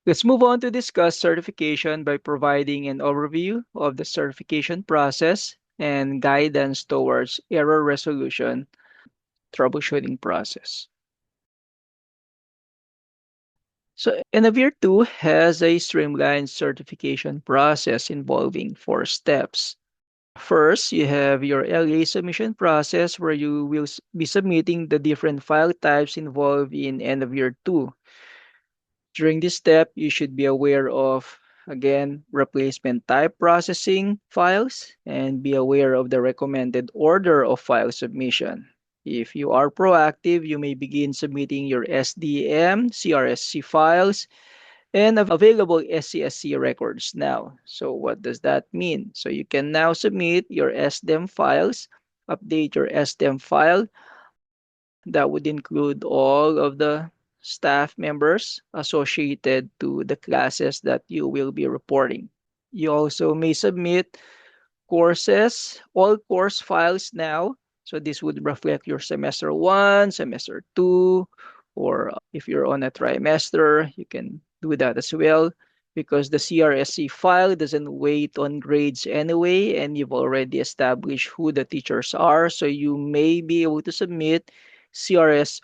Let's move on to discuss certification by providing an overview of the certification process and guidance towards error resolution troubleshooting process. So, Inavir 2 has a streamlined certification process involving 4 steps. First, you have your LA submission process where you will be submitting the different file types involved in Inavir 2. During this step, you should be aware of, again, replacement type processing files and be aware of the recommended order of file submission. If you are proactive, you may begin submitting your SDM, CRSC files, and available SCSC records now. So what does that mean? So you can now submit your SDM files, update your SDM file. That would include all of the staff members associated to the classes that you will be reporting. You also may submit courses, all course files now. So this would reflect your semester 1, semester 2, or if you're on a trimester, you can do that as well because the CRSC file doesn't wait on grades anyway, and you've already established who the teachers are. So you may be able to submit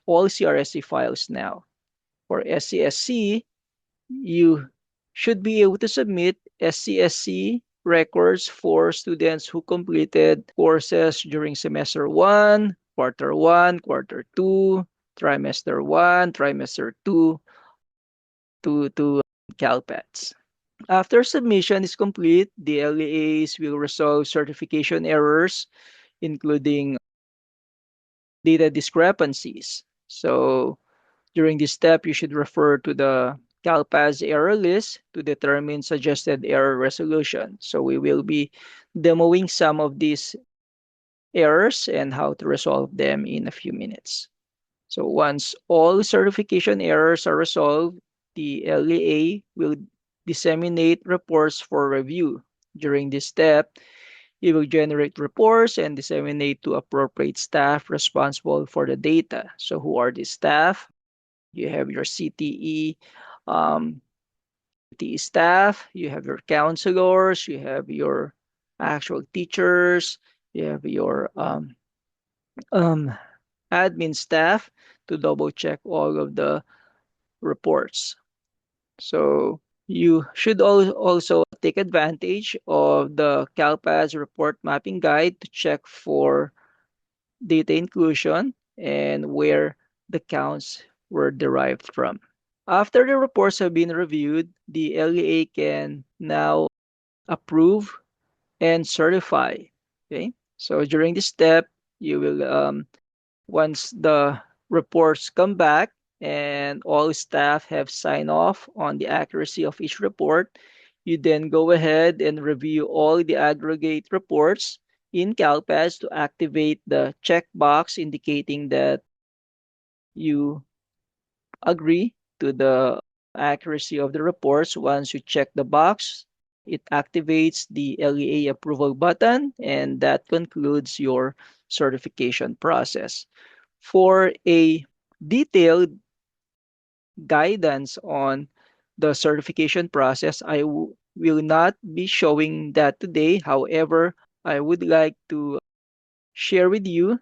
all CRSC files now. For SCSC, you should be able to submit SCSC records for students who completed courses during semester 1, quarter 2, trimester 1, trimester 2 to CalPATS. After submission is complete, the LEAs will resolve certification errors, including data discrepancies. So during this step, you should refer to the CalPAS error list to determine suggested error resolution. So we will be demoing some of these errors and how to resolve them in a few minutes. So once all certification errors are resolved, the LEA will disseminate reports for review. During this step, you will generate reports and disseminate to appropriate staff responsible for the data. So who are the staff? You have your um, CTE staff, you have your counselors, you have your actual teachers, you have your um, admin staff to double check all of the reports. So you should also take advantage of the CalPAS report mapping guide to check for data inclusion and where the counts were derived from. After the reports have been reviewed, the LEA can now approve and certify. Okay, so during this step, you will once the reports come back and all staff have signed off on the accuracy of each report, you then go ahead and review all the aggregate reports in CalPAS to activate the checkbox indicating that you agree to the accuracy of the reports. Once you check the box, it activates the LEA approval button, and that concludes your certification process. For a detailed guidance on the certification process, will not be showing that today. However, I would like to share with you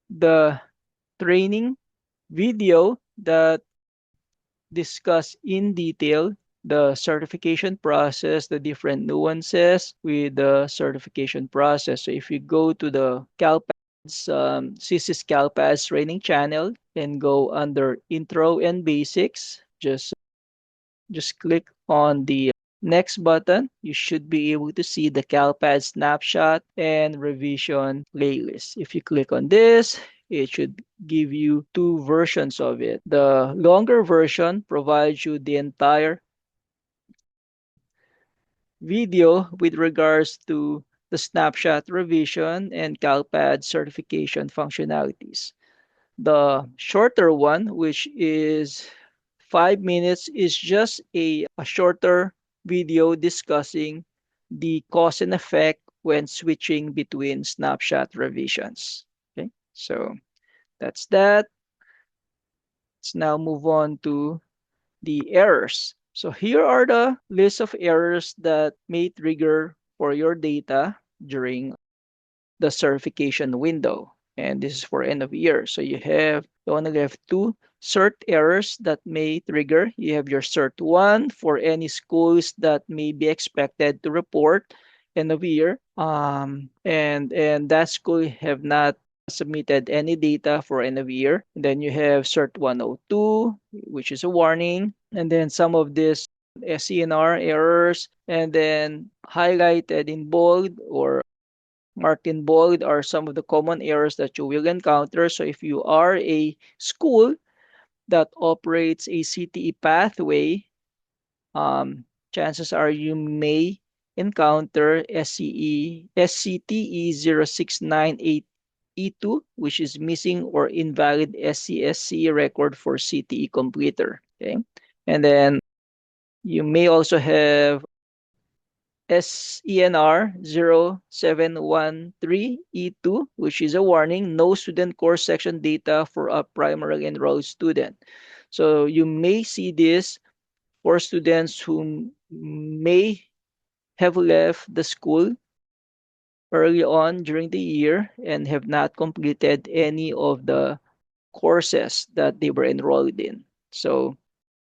the training video that discuss in detail the certification process, the different nuances with the certification process. So if you go to the CalPAS, CSIS CalPAS training channel and go under Intro and Basics, just click on the next button. You should be able to see the CalPAS snapshot and revision playlist. If you click on this, it should give you 2 versions of it. The longer version provides you the entire video with regards to the snapshot revision and CalPAD certification functionalities. The shorter one, which is 5 minutes, is just a shorter video discussing the cause and effect when switching between snapshot revisions. Okay, so that's that. Let's now move on to the errors. So here are the list of errors that may trigger for your data during the certification window. And this is for end of year. So you only have two cert errors that may trigger. You have your cert 1 for any schools that may be expected to report end of year. And that school have not submitted any data for end of year. And then you have cert 102, which is a warning. And then some of these SCNR errors, and then highlighted in bold or marked in bold are some of the common errors that you will encounter. So if you are a school that operates a CTE pathway, chances are you may encounter SCTE 0698E2, which is missing or invalid SCSC record for CTE completer. Okay. And then you may also have SENR 0713E2, which is a warning, no student course section data for a primarily enrolled student. So you may see this for students who may have left the school early on during the year and have not completed any of the courses that they were enrolled in. So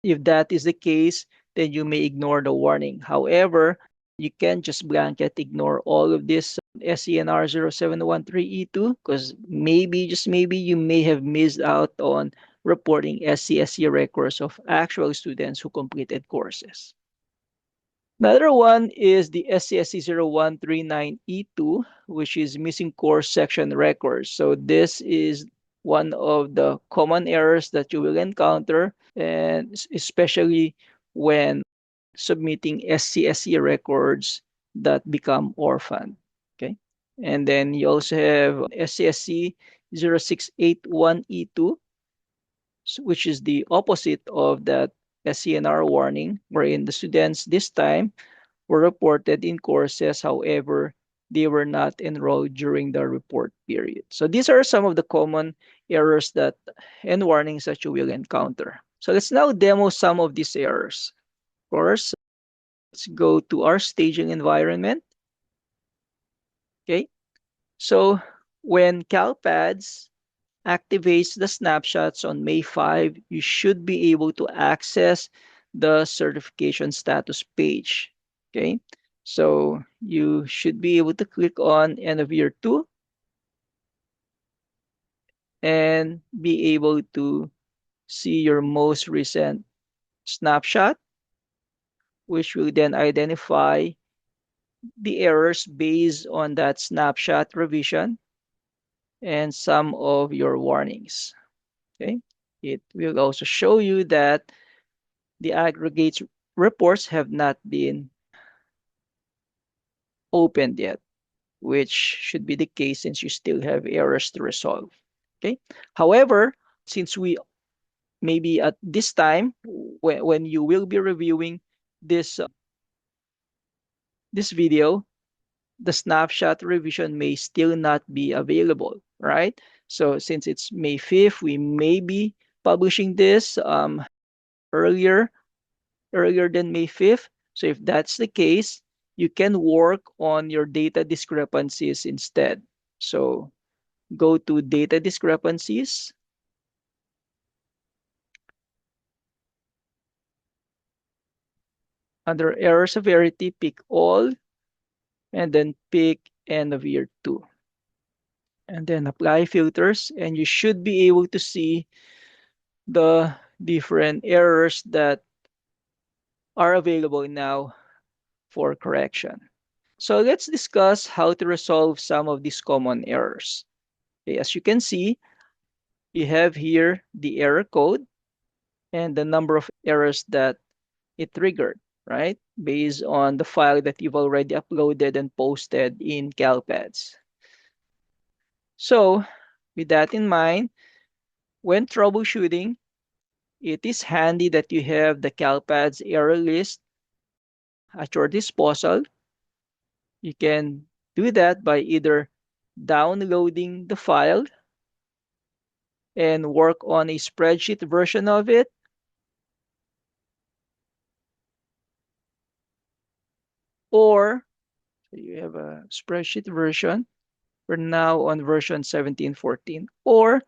if that is the case, then you may ignore the warning. However, you can just blanket ignore all of this SENR 0713E2 because maybe, just maybe, you may have missed out on reporting SCSC records of actual students who completed courses. Another one is the SCSC 0139E2, which is missing course section records. So this is one of the common errors that you will encounter, and especially when submitting SCSC records that become orphaned. Okay. And then you also have SCSC 0681E2, which is the opposite of that SCNR warning, wherein the students this time were reported in courses, however, they were not enrolled during the report period. So these are some of the common errors that and warnings that you will encounter. So let's now demo some of these errors. Of course, let's go to our staging environment. Okay. So when CalPads activates the snapshots on May 5, you should be able to access the certification status page. Okay. So you should be able to click on end of year 2 and be able to see your most recent snapshot, which will then identify the errors based on that snapshot revision and some of your warnings. Okay. It will also show you that the aggregate reports have not been opened yet, which should be the case since you still have errors to resolve. Okay. However, since we maybe at this time, when you will be reviewing this this video, the snapshot revision may still not be available, right? So since it's May 5th, we may be publishing this earlier earlier than May 5th. So if that's the case, you can work on your data discrepancies instead. So go to data discrepancies. Under error severity, pick all, and then pick end of year 2. And then apply filters, and you should be able to see the different errors that are available now for correction. So let's discuss how to resolve some of these common errors. Okay, as you can see, you have here the error code and the number of errors that it triggered, right? Based on the file that you've already uploaded and posted in CalPads. So with that in mind, when troubleshooting, it is handy that you have the CalPads error list at your disposal. You can do that by either downloading the file and work on a spreadsheet version of it, or so you have a spreadsheet version. We're now on version 17.14. Or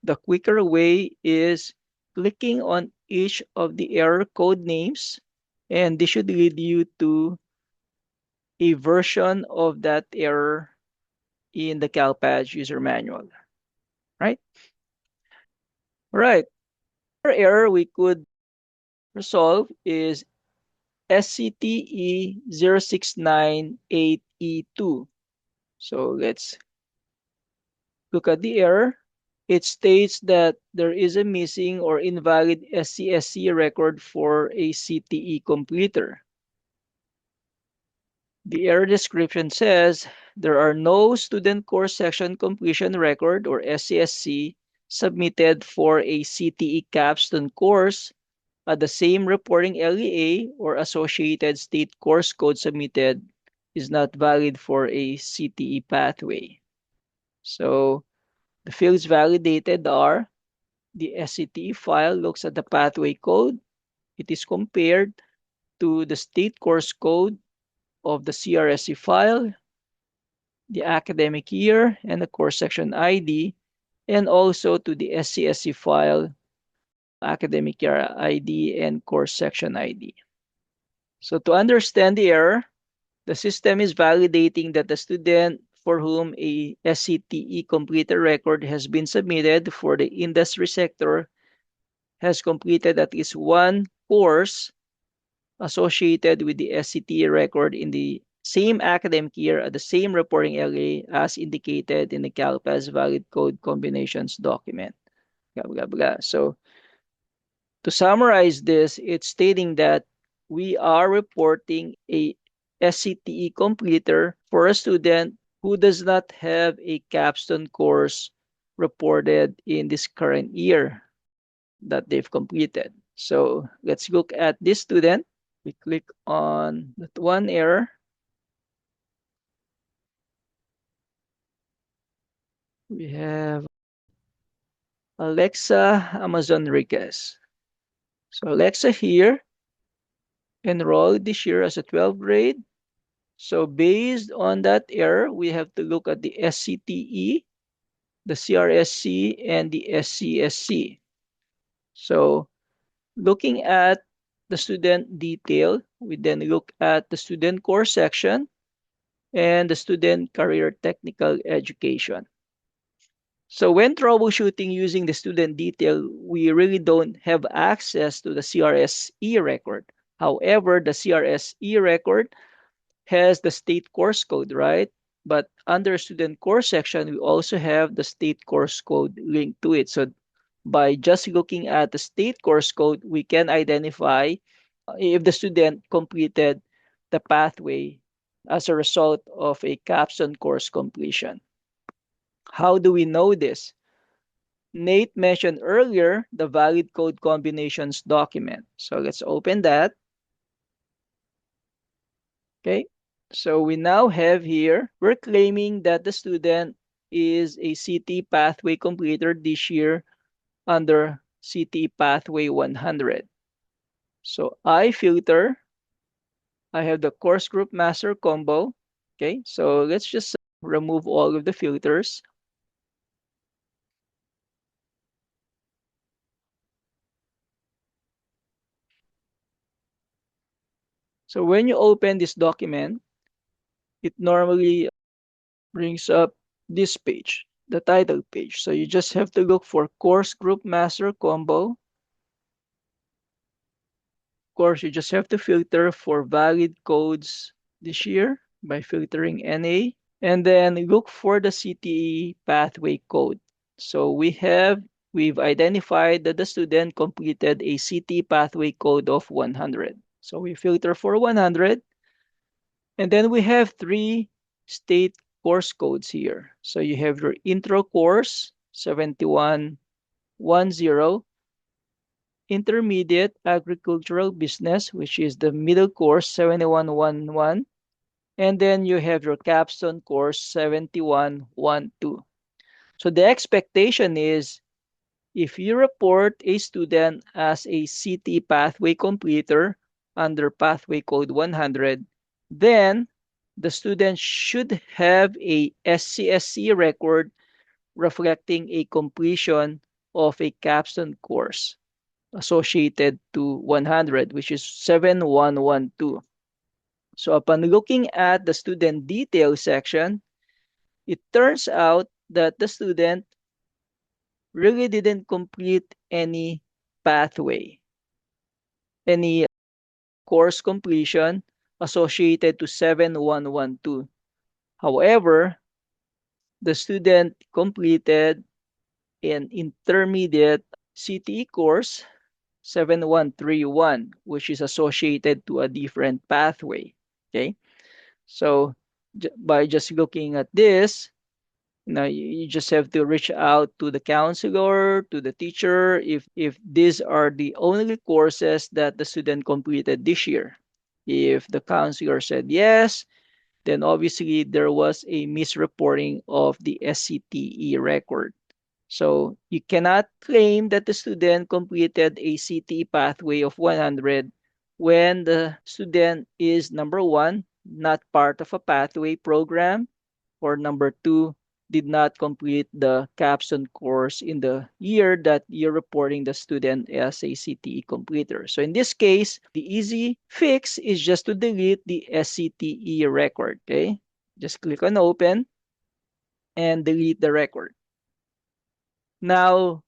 the quicker way is clicking on each of the error code names, and this should lead you to a version of that error in the CalPADS user manual, right? Right. Our error we could resolve is SCTE 0698E2. So let's look at the error. It states that there is a missing or invalid SCSC record for a CTE completer. The error description says there are no student course section completion record or SCSC submitted for a CTE capstone course at the same reporting LEA or associated state course code submitted is not valid for a CTE pathway. So the fields validated are the SCTE file looks at the pathway code. It is compared to the state course code of the CRSC file, the academic year, and the course section ID, and also to the SCSC file, academic year ID, and course section ID. So to understand the error, the system is validating that the student for whom a SCTE completed record has been submitted for the industry sector has completed at least one course associated with the SCTE record in the same academic year at the same reporting area as indicated in the CalPAS valid code combinations document. Blah, blah, blah. So to summarize this, it's stating that we are reporting a SCTE completer for a student who does not have a capstone course reported in this current year that they've completed. So let's look at this student. We click on that one error. We have Alexa Amazon Riquez. So Alexa here enrolled this year as a 12th grade. So based on that error, we have to look at the SCTE, the CRSC, and the SCSC. So looking at the student detail, we then look at the student course section and the student career technical education. So when troubleshooting using the student detail, we really don't have access to the CRSE record. However, the CRSE record has the state course code, right? But under student course section, we also have the state course code linked to it. So by just looking at the state course code, we can identify if the student completed the pathway as a result of a capstone course completion. How do we know this? Nate mentioned earlier the valid code combinations document. So let's open that. Okay. So we now have here, we're claiming that the student is a CT pathway completer this year under CT pathway 100. So I filter, I have the course group master combo. Okay. So let's just remove all of the filters. So when you open this document, it normally brings up this page, the title page. So you just have to look for course group master combo. Of course, you just have to filter for valid codes this year by filtering NA, and then look for the CTE pathway code. So we've identified that the student completed a CTE pathway code of 100. So we filter for 100. And then we have three state course codes here. So you have your intro course, 7110, intermediate agricultural business, which is the middle course, 7111, and then you have your capstone course, 7112. So the expectation is if you report a student as a CT pathway completer under pathway code 100, Then the student should have a SCSC record reflecting a completion of a capstone course associated to 100, which is 7112. So upon looking at the student details section, it turns out that the student really didn't complete any pathway, any course completion associated to 7112. However, the student completed an intermediate CTE course 7131, which is associated to a different pathway. Okay, so by just looking at this, you just have to reach out to the counselor, to the teacher, if these are the only courses that the student completed this year. If the counselor said yes, then obviously there was a misreporting of the SCTE record. So you cannot claim that the student completed a CTE pathway of 100 when the student is, number one, not part of a pathway program, or number two, did not complete the capstone course in the year that you're reporting the student as a CTE completer. So in this case, the easy fix is just to delete the SCTE record. Okay, just click on open and delete the record. Now,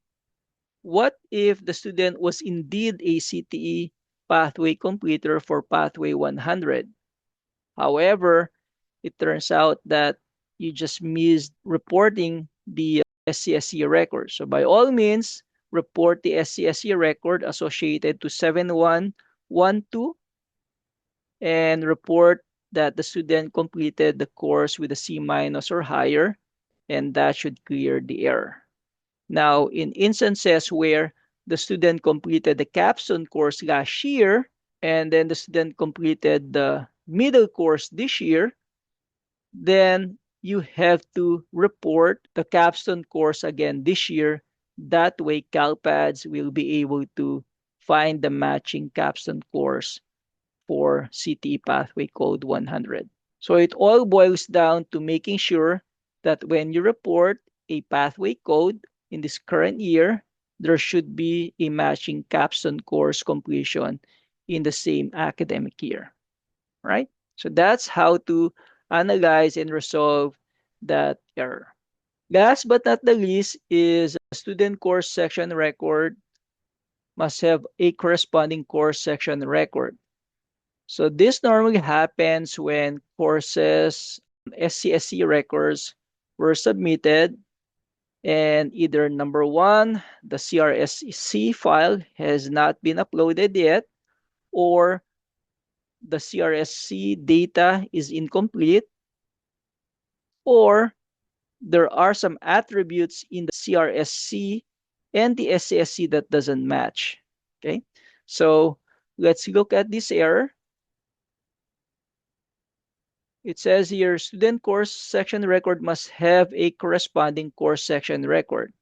what if the student was indeed a CTE pathway completer for pathway 100? However, it turns out that you just missed reporting the SCSE record. So by all means, report the SCSE record associated to 7112 and report that the student completed the course with a C minus or higher, and that should clear the error. Now, in instances where the student completed the capstone course last year, and then the student completed the middle course this year, then you have to report the capstone course again this year. That way, CalPads will be able to find the matching capstone course for CTE Pathway Code 100. So it all boils down to making sure that when you report a pathway code in this current year, there should be a matching capstone course completion in the same academic year, right? So that's how to analyze and resolve that error. Last but not the least is a student course section record must have a corresponding course section record. So this normally happens when courses SCSC records were submitted and either number one, the CRSC file has not been uploaded yet, or the CRSC data is incomplete, or there are some attributes in the CRSC and the SCSC that doesn't match. Okay, so let's look at this error. It says here, student course section record must have a corresponding course section record.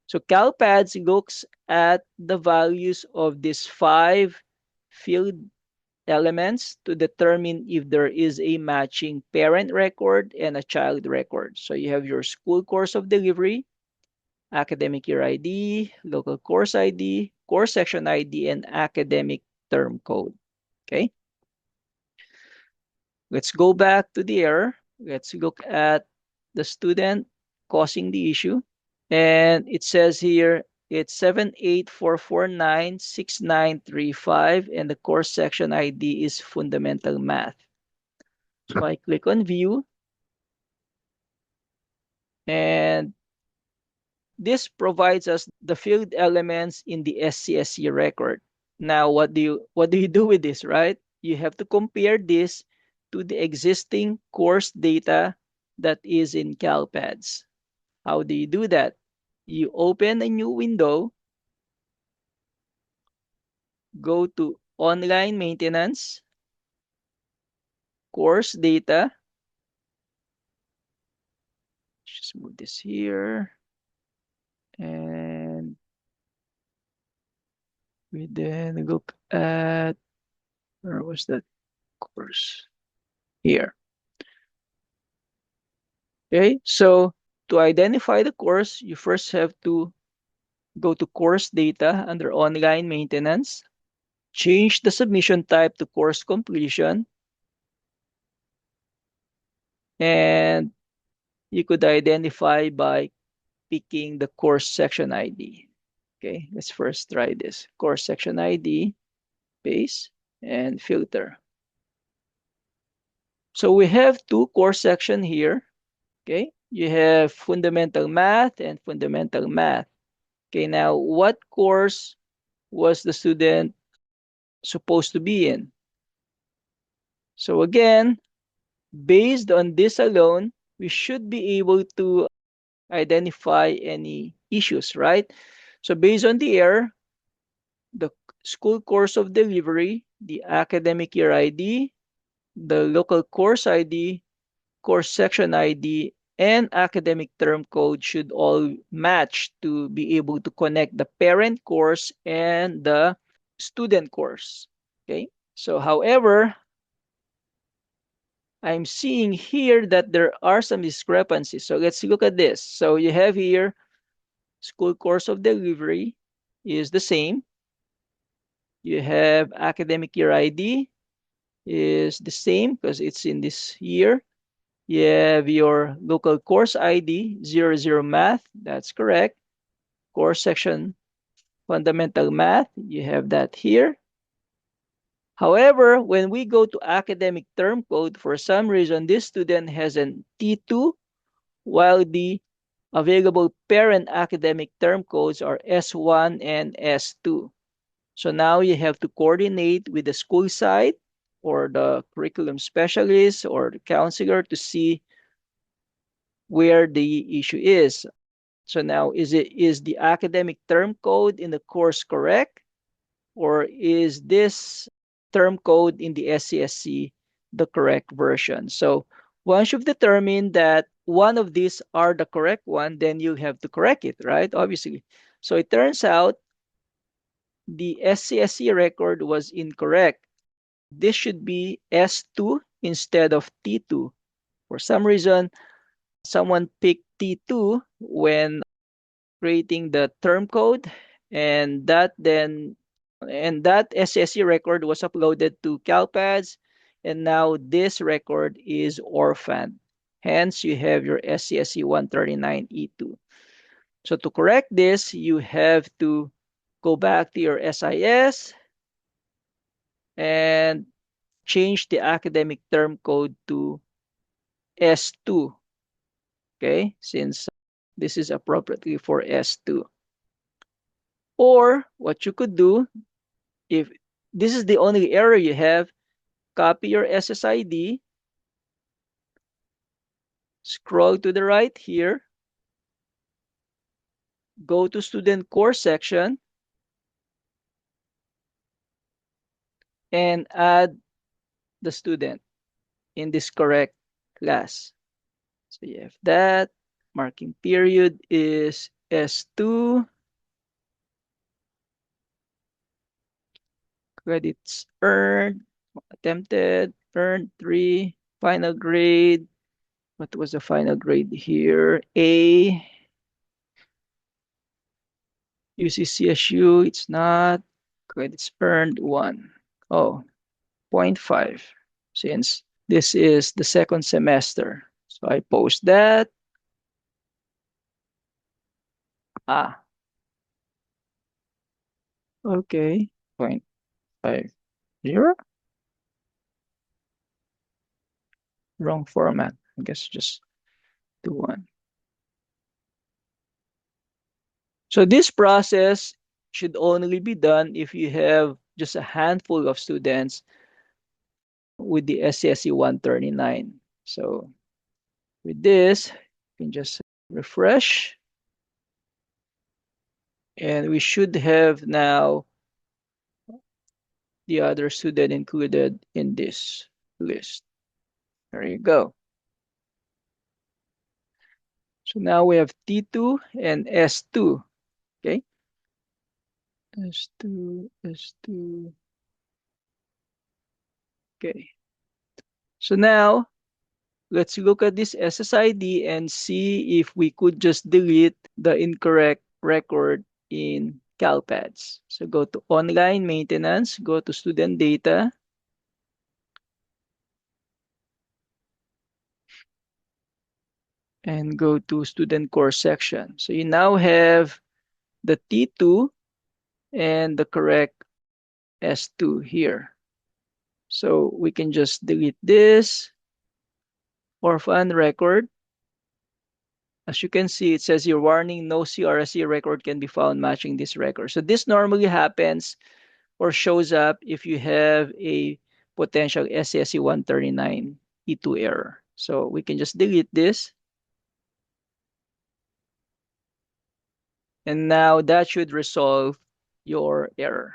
So CalPads looks at the values of these five field elements to determine if there is a matching parent record and a child record. So you have your school course of delivery, academic year ID, local course ID, course section ID, and academic term code. Okay, let's go back to the error. Let's look at the student causing the issue. And it says here it's 784496935, and the course section ID is fundamental math. So I click on view, and this provides us the field elements in the SCSC record. Now, what do you do with this, right? You have to compare this to the existing course data that is in CalPads. How do you do that? You open a new window, go to online maintenance, course data. Just move this here. And we then look at, where was that course? here. Okay, so to identify the course, you first have to go to course data under online maintenance, change the submission type to course completion, and you could identify by picking the course section ID. Okay, let's first try this. Course section ID, paste, and filter. So we have two course section here. Okay, you have fundamental math and fundamental math. Okay, now what course was the student supposed to be in? So again, based on this alone, we should be able to identify any issues, right? So based on the error, the school course of delivery, the academic year ID, the local course ID, course section ID, and academic term code should all match to be able to connect the parent course and the student course. Okay. So, however, I'm seeing here that there are some discrepancies. So let's look at this. So you have here school course of delivery is the same. You have academic year ID is the same because it's in this year. You have your local course ID, 00 math, that's correct. Course section, fundamental math, you have that here. However, when we go to academic term code, for some reason, this student has an T2, while the available parent academic term codes are S1 and S2. So now you have to coordinate with the school side or the curriculum specialist or the counselor to see where the issue is. So now is the academic term code in the course correct, or is this term code in the SCSC the correct version? So once you've determined that one of these are the correct one, then you have to correct it, right? Obviously. So it turns out the SCSC record was incorrect. This should be S2 instead of T2. For some reason, someone picked T2 when creating the term code, and that SSC record was uploaded to CalPads, and now this record is orphaned. Hence, you have your SCSC 139E2. So to correct this, you have to go back to your SIS and change the academic term code to S2, okay, since this is appropriately for S2. Or what you could do, if this is the only error you have, copy your SSID, scroll to the right here, go to student course section, and add the student in this correct class. So you have that. Marking period is S2. Credits earned, attempted, earned 3. Final grade. What was the final grade here? A. UCCSU, it's not. Credits earned 1. Oh, 0.5 since this is the second semester. So I post that. Ah, okay. 0.50. Wrong format. I guess just do 1. So this process should only be done if you have just a handful of students with the SCSE 139. So with this, you can just refresh. And we should have now the other student included in this list. There you go. So now we have T2 and S2. Okay. S2, S2. Okay. So now, let's look at this SSID and see if we could just delete the incorrect record in CalPads. So go to online maintenance, go to student data, and go to student course section. So you now have the T2 and the correct S2 here. So we can just delete this orphan record. As you can see, it says your warning, no CRSC record can be found matching this record. So this normally happens or shows up if you have a potential SCSC 139 E2 error. So we can just delete this. And now that should resolve your error.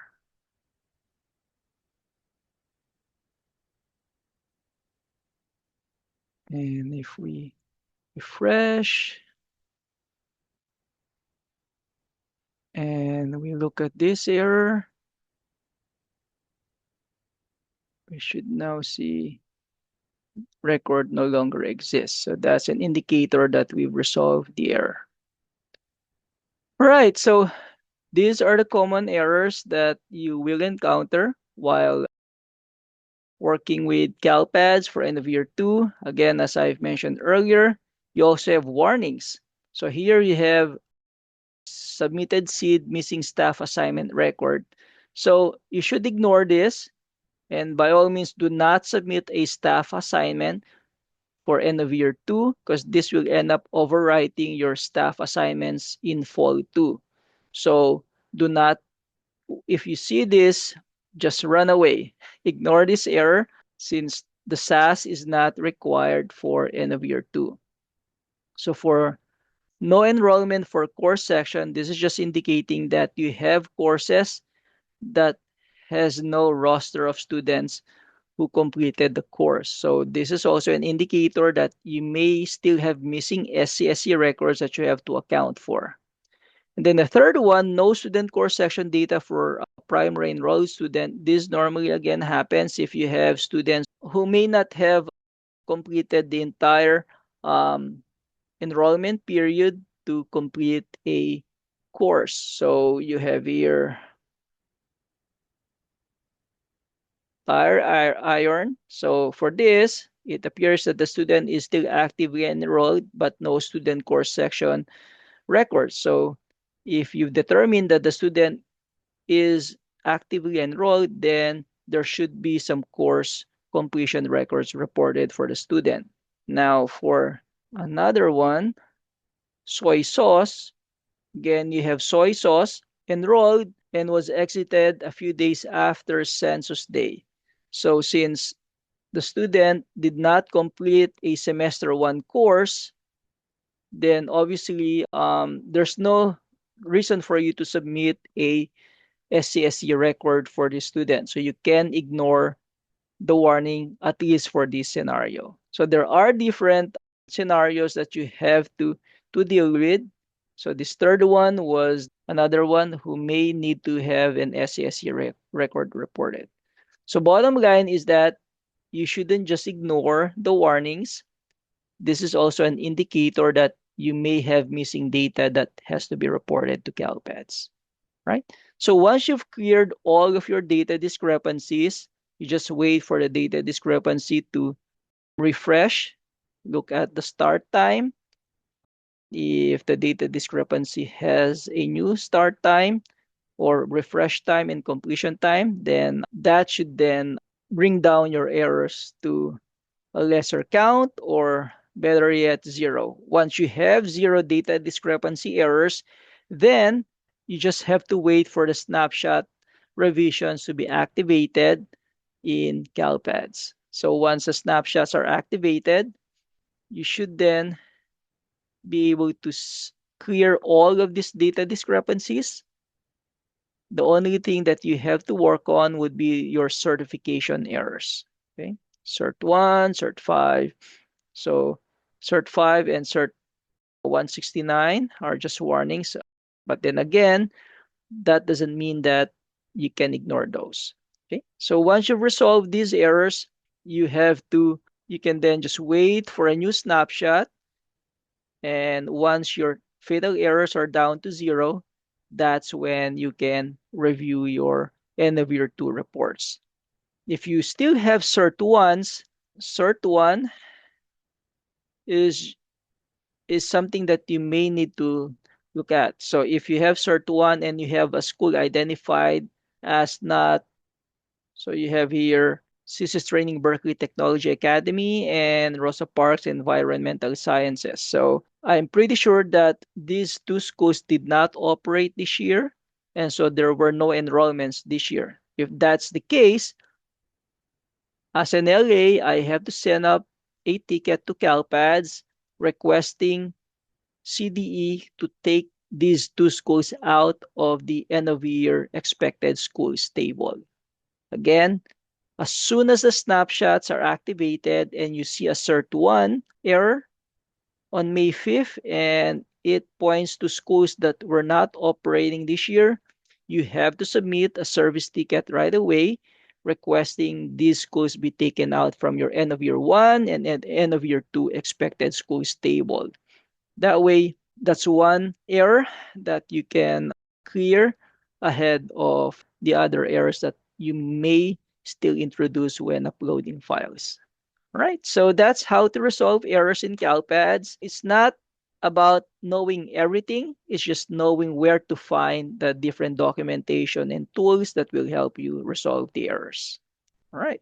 And if we refresh and we look at this error, we should now see record no longer exists. So that's an indicator that we've resolved the error. All right, so these are the common errors that you will encounter while working with CalPads for end of year 2. Again, as I've mentioned earlier, you also have warnings. So here you have submitted seed missing staff assignment record. So you should ignore this, and by all means do not submit a staff assignment for end of year 2 because this will end up overwriting your staff assignments in fall 2. So do not, if you see this, just run away. Ignore this error since the SAS is not required for end of year 2. So for no enrollment for course section, this is just indicating that you have courses that has no roster of students who completed the course. So this is also an indicator that you may still have missing SCSC records that you have to account for. And then the third one, no student course section data for a primary enrolled student. This normally again happens if you have students who may not have completed the entire enrollment period to complete a course. So you have here tire iron. So for this, it appears that the student is still actively enrolled but no student course section records. So if you've determined that the student is actively enrolled, then there should be some course completion records reported for the student. Now for another one, soy sauce. Again, you have soy sauce enrolled and was exited a few days after census day. So since the student did not complete a semester one course, then obviously there's no reason for you to submit a SCSC record for the student. So you can ignore the warning, at least for this scenario. So there are different scenarios that you have to deal with. So this third one was another one who may need to have an SCSC record reported. So bottom line is that you shouldn't just ignore the warnings. This is also an indicator that you may have missing data that has to be reported to CalPads, right? So once you've cleared all of your data discrepancies, you just wait for the data discrepancy to refresh. Look at the start time. If the data discrepancy has a new start time or refresh time and completion time, then that should then bring down your errors to a lesser count or better yet, zero. Once you have zero data discrepancy errors, then you just have to wait for the snapshot revisions to be activated in CalPads. So once the snapshots are activated, you should then be able to clear all of these data discrepancies. The only thing that you have to work on would be your certification errors. Okay, Cert 1, Cert 5. So Cert 5 and Cert 169 are just warnings. But then again, that doesn't mean that you can ignore those. Okay. So once you've resolved these errors, you have to You can then just wait for a new snapshot. And once your fatal errors are down to zero, that's when you can review your end of year two reports. If you still have CERT ones, CERT one is is something that you may need to look at. So if you have CERT one and you have a school identified as not, so you have here CSIS Training Berkeley Technology Academy and Rosa Parks Environmental Sciences. So I'm pretty sure that these two schools did not operate this year, and so there were no enrollments this year. If that's the case, as an LA, I have to send up a ticket to CalPads requesting CDE to take these two schools out of the end of year expected schools table. Again, as soon as the snapshots are activated and you see a CERT1 error on May 5th and it points to schools that were not operating this year, you have to submit a service ticket right away requesting these schools be taken out from your end of year one and end of year two expected schools table. That way, that's one error that you can clear ahead of the other errors that you may still introduce when uploading files. All right, so that's how to resolve errors in CalPads. It's not about knowing everything, it's just knowing where to find the different documentation and tools that will help you resolve the errors. All right.